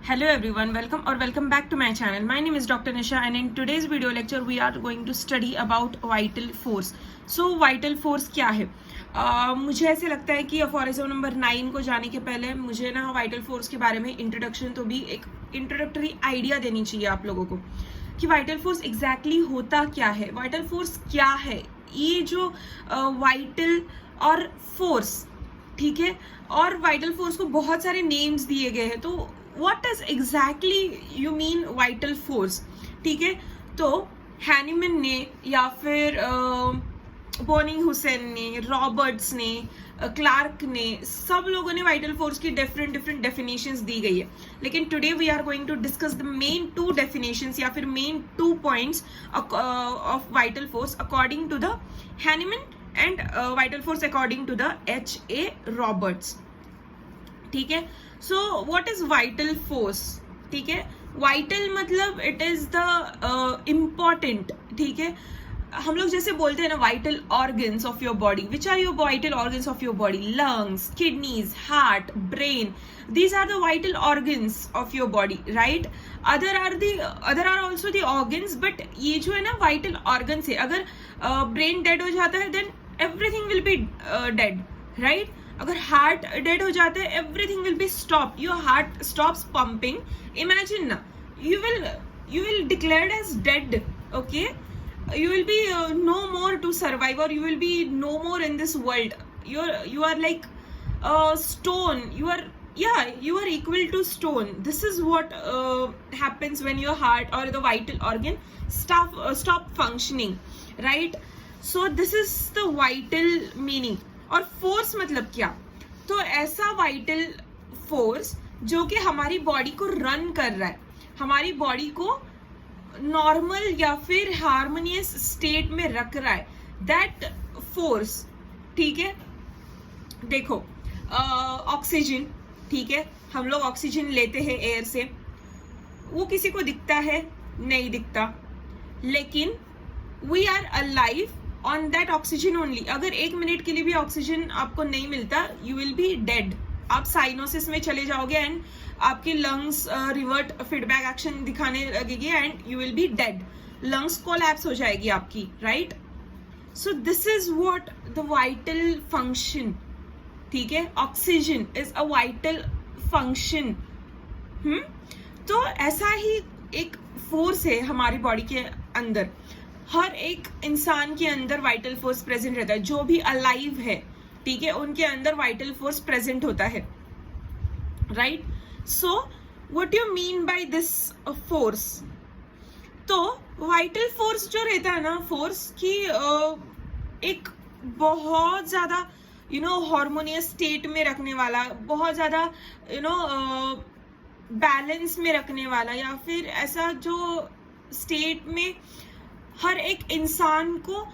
Hello everyone, welcome or welcome back to my channel. My name is Dr. Nisha and in today's video lecture we are going to study about vital force. So vital force क्या है? मुझे ऐसे लगता है कि aphorism number 9 को जाने के पहले मुझे ना वाइटल फोर्स के बारे में इंट्रोडक्शन तो भी एक इंट्रोडक्टरी आइडिया देनी चाहिए आप लोगों को कि वाइटल फोर्स एग्जैक्टली होता क्या है, वाइटल फोर्स क्या है। ये जो वाइटल और फोर्स, ठीक है, और वाइटल फोर्स को बहुत सारे नेम्स दिए गए हैं, तो what is exactly you mean vital force, ठीक है। तो हैनीमन ने या फिर बोनिंग हुसैन ने, रॉबर्ट्स ने, क्लार्क ने, सब लोगों ने वाइटल फोर्स की डिफरेंट डेफिनेशंस दी गई है। लेकिन today we are going to discuss the main 2 definitions या फिर main 2 points of vital force according to the Hahnemann and vital force according to the H.A. Roberts, ठीक है। So what is vital force, ठीक है। Vital मतलब it is the important, ठीक है। हम लोग जैसे बोलते हैं ना vital organs of your body, which are your vital organs of your body, lungs, kidneys, heart, brain, these are the vital organs of your body, right? other are also the organs, but ये जो है ना vital organs है। अगर brain dead हो जाता है then everything will be dead, right? अगर heart dead हो जाता है everything will be stopped, your heart stops pumping, imagine ना, you will declared as dead, okay? You will be no more to survive, or you will be no more in this world. You are like stone, you are equal to stone. This is what happens when your heart or the vital organ stop functioning, right? So this is the vital meaning. और force मतलब क्या? तो ऐसा vital force जो कि हमारी body को run कर रहा है, हमारी बॉडी को नॉर्मल या फिर हार्मोनियस स्टेट में रख रहा है, दैट फोर्स, ठीक है। देखो ऑक्सीजन, ठीक है, हम लोग ऑक्सीजन लेते हैं एयर से, वो किसी को दिखता है? नहीं दिखता, लेकिन we are alive on that oxygen only. अगर 1 मिनट के लिए भी ऑक्सीजन आपको नहीं मिलता, यू विल बी डेड। आप साइनोसिस में चले जाओगे एंड आपके लंग्स रिवर्ट फीडबैक एक्शन दिखाने लगेगी and you will be dead, lungs collapse हो जाएगी आपकी, right? So this is what the vital function, ठीक है। Oxygen is a vital function. तो ऐसा ही एक फोर्स है हमारी बॉडी के अंदर, हर एक इंसान के अंदर वाइटल फोर्स प्रेजेंट रहता है, जो भी अलाइव है, ठीक है, उनके अंदर वाइटल फोर्स प्रेजेंट होता है, right? So what you mean by this force? तो वाइटल फोर्स जो रहता है ना, फोर्स की एक बहुत ज्यादा हार्मोनियस स्टेट में रखने वाला, बहुत ज्यादा बैलेंस में रखने वाला, या फिर ऐसा जो स्टेट में हर एक इंसान को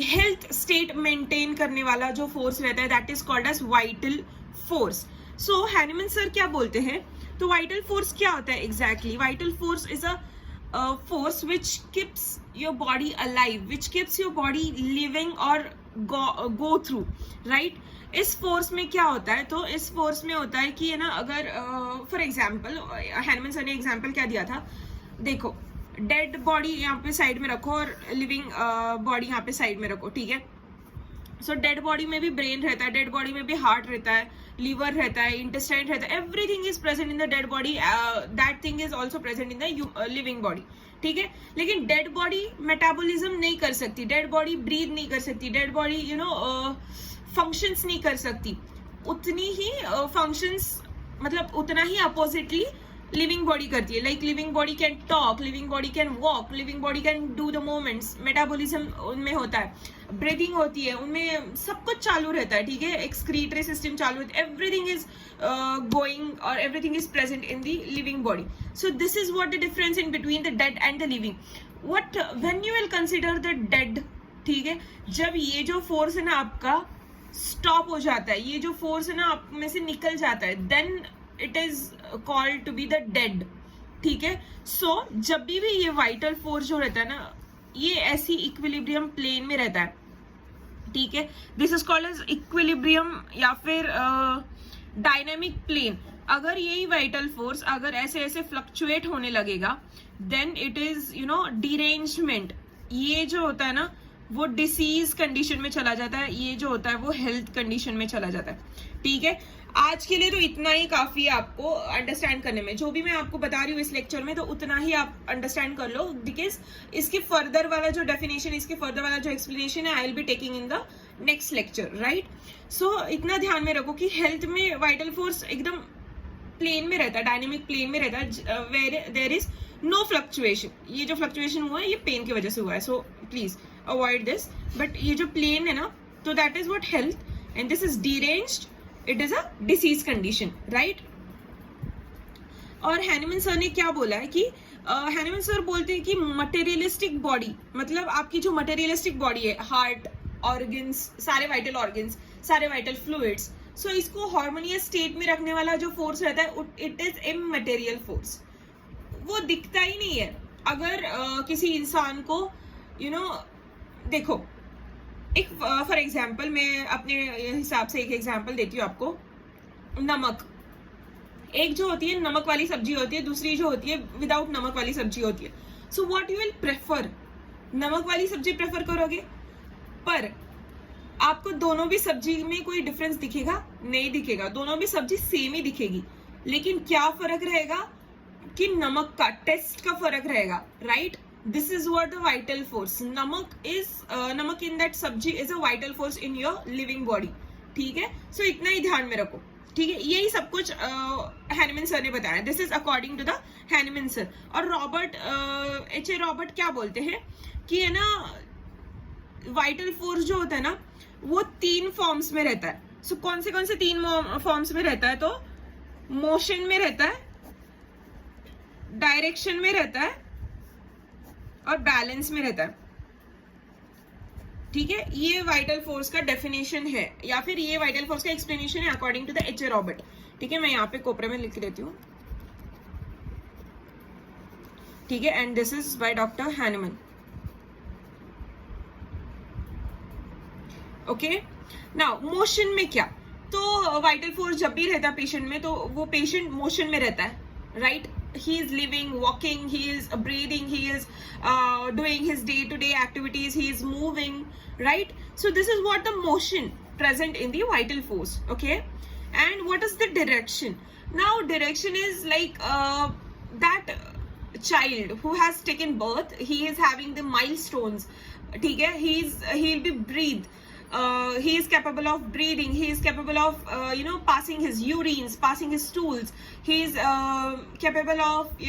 हेल्थ स्टेट मेंटेन करने वाला जो फोर्स रहता है, that is called as vital force. So Hahnemann sir क्या बोलते हैं? तो वाइटल फोर्स क्या होता है exactly? Vital force is a force which keeps your body alive, which keeps your body living or go through, right? इस force में क्या होता है? तो इस फोर्स में होता है कि ना, अगर फॉर एग्जाम्पल हैनीमन सर ने एग्जाम्पल क्या दिया था, देखो डेड बॉडी यहाँ पे साइड में रखो और लिविंग बॉडी यहाँ पे साइड में रखो, ठीक है। सो डेड बॉडी में भी ब्रेन रहता है, डेड बॉडी में भी हार्ट रहता है, लीवर रहता है, इंटेस्टाइन रहता है, everything is present in the dead body, that thing is also present in the living body, ठीक है। लेकिन डेड बॉडी मेटाबॉलिज्म नहीं कर सकती, डेड बॉडी ब्रीथ नहीं कर सकती, डेड बॉडी फंक्शंस नहीं कर सकती, उतनी ही फंक्शंस मतलब उतना ही अपोजिटली लिविंग बॉडी करती है। Like living body can talk, living body can walk, living body can do the movements, metabolism उनमें होता है, ब्रीथिंग होती है, उनमें सब कुछ चालू रहता है, ठीक है। एक्सक्रीटरी सिस्टम चालू होता है, एवरीथिंग इज गोइंग और everything is present in the living body. So this is what the difference in between the dead and the living. What when you will consider the dead, ठीक है, जब ये जो force है ना आपका stop हो जाता है, ये जो फोर्स है ना आप में से निकल जाता है, then it is called to be the dead, ठीक है। सो जब भी ये वाइटल फोर्स जो रहता है ना, ये ऐसी इक्विलिब्रियम प्लेन में रहता है, ठीक है। This is called as equilibrium या फिर डायनेमिक प्लेन। अगर यही वाइटल फोर्स अगर ऐसे ऐसे फ्लक्चुएट होने लगेगा, देन इट इज डिरेंजमेंट। ये जो होता है ना वो डिसीज कंडीशन में चला जाता है, ये जो होता है वो हेल्थ कंडीशन में चला जाता है। ठीक है, आज के लिए तो इतना ही काफी है आपको अंडरस्टैंड करने में। जो भी मैं आपको बता रही हूँ इस लेक्चर में, तो उतना ही आप अंडरस्टैंड कर लो, बिकॉज इसके फर्दर वाला जो डेफिनेशन, इसके फर्दर वाला जो एक्सप्लेनेशन है, I will be taking in the next lecture, right. So इतना ध्यान में रखो कि हेल्थ में वाइटल फोर्स एकदम प्लेन में रहता है, डायनेमिक प्लेन में रहता है, where there is no fluctuation. ये जो फ्लक्चुएशन हुआ है ये पेन की वजह से हुआ है, so please avoid this. But ये जो प्लेन है ना, तो that is what health, and this is deranged, it is a disease condition, right. और हैनिमन सर ने क्या बोला है कि हैनिमन सर बोलते हैं कि मटेरियलिस्टिक बॉडी, मतलब आपकी जो मटेरियलिस्टिक बॉडी है, हार्ट, ऑर्गन्स, सारे वाइटल ऑर्गन्स, सारे वाइटल फ्लूइड्स, सो इसको हार्मोनियस स्टेट में रखने वाला जो फोर्स रहता है, इट इज इमटेरियल फोर्स। वो दिखता ही नहीं है। अगर किसी इंसान को देखो, एक फॉर एग्जाम्पल मैं अपने हिसाब से एक एग्जाम्पल देती हूँ आपको। नमक, एक जो होती है नमक वाली सब्जी होती है, दूसरी जो होती है विदाउट नमक वाली सब्जी होती है। So what you will prefer? नमक वाली सब्जी प्रेफर करोगे, पर आपको दोनों भी सब्जी में कोई डिफरेंस दिखेगा? नहीं दिखेगा, दोनों भी सब्जी सेम ही दिखेगी, लेकिन क्या फर्क रहेगा कि नमक का टेस्ट का फर्क रहेगा, right. This is what the vital force, नमक इन दैट सब्जी is a vital force in your living body. ठीक है, सो इतना ही ध्यान में रखो। ठीक है, यही सब कुछ हैनिमन सर ने बताया। This is according to the Hahnemann sir. और रॉबर्ट H.A. रॉबर्ट क्या बोलते हैं कि है ना, वाइटल फोर्स जो होता है ना वो 3 फॉर्म्स में रहता है। सो कौन से 3 फॉर्म्स में रहता है? तो मोशन में रहता है, डायरेक्शन में रहता है और बैलेंस में रहता है। ठीक है, ये वाइटल फोर्स का डेफिनेशन है, या फिर ये वाइटल फोर्स का एक्सप्लेनेशन है according to the H.A. Robert. ठीक है, मैं यहाँ पे कोपरे में लिख देती हूँ। ठीक है, and this is by doctor Hahnemann. Okay, now motion में क्या? तो वाइटल फोर्स जब भी रहता है पेशेंट में, तो वो पेशेंट मोशन में रहता है, right. He is living, walking, he is breathing, he is doing his day-to-day activities, he is moving, right? So this is what the motion present in the vital force, okay? And what is the direction? Now direction is like that child who has taken birth, he is having the milestones. ठीक है, he'll be breathe. He is capable of breathing, he is capable of passing his urines, passing his stools, he is capable of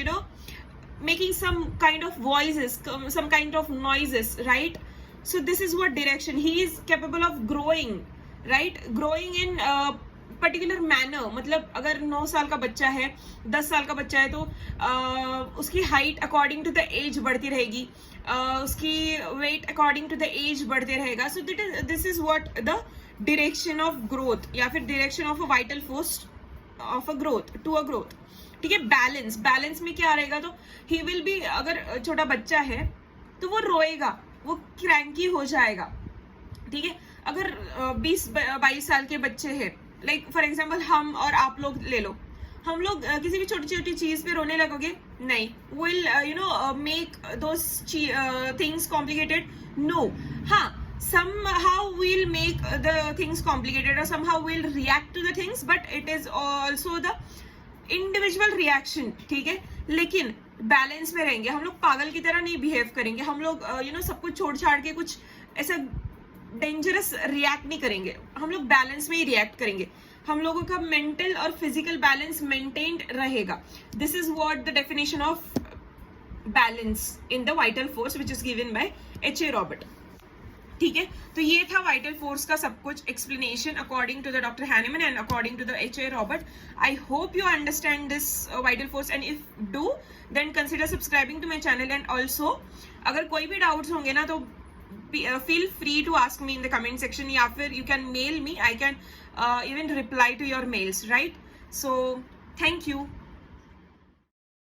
making some kind of voices, some kind of noises, right? So this is what direction. He is capable of growing, right? Growing in particular manner, मतलब अगर 9 साल का बच्चा है, 10 साल का बच्चा है, तो उसकी height according to the age बढ़ती रहेगी, उसकी weight according to the age बढ़ते रहेगा। So this is what the direction of growth, या फिर direction of a vital force of a growth to a growth. ठीक है, बैलेंस में क्या रहेगा? तो ही विल बी, अगर छोटा बच्चा है तो वो रोएगा, वो क्रैंकी हो जाएगा। ठीक है, अगर 20-22 साल के बच्चे हैं, लाइक फॉर एग्जाम्पल हम और आप लोग ले लो, हम लोग किसी भी छोटी छोटी चीज पे रोने लगोगे? नहीं। Will make those things complicated? No. हाँ, somehow we'll make the things complicated, or somehow we'll react to the things, but it is also the individual reaction. ठीक है, लेकिन बैलेंस में रहेंगे हम लोग, पागल की तरह नहीं बिहेव करेंगे हम लोग, सब कुछ छोड़ छाड़ के कुछ ऐसा डेंजरस रिएक्ट नहीं करेंगे, हम लोग बैलेंस में ही रिएक्ट करेंगे। हम लोगों का मेंटल और फिजिकल बैलेंस मेंटेन्ड रहेगा। This is what the definition of balance in the vital force which is given by H.A. Robert. ठीक है, तो ये था वाइटल फोर्स का सब कुछ explanation according to the doctor Hahnemann and according to the H.A. Robert. I hope you understand this vital force, and if do then consider subscribing to my channel. And also अगर कोई भी doubts होंगे ना, तो feel free to ask me in the comment section, या फिर you can mail me, I can even reply to your mails, right? So thank you.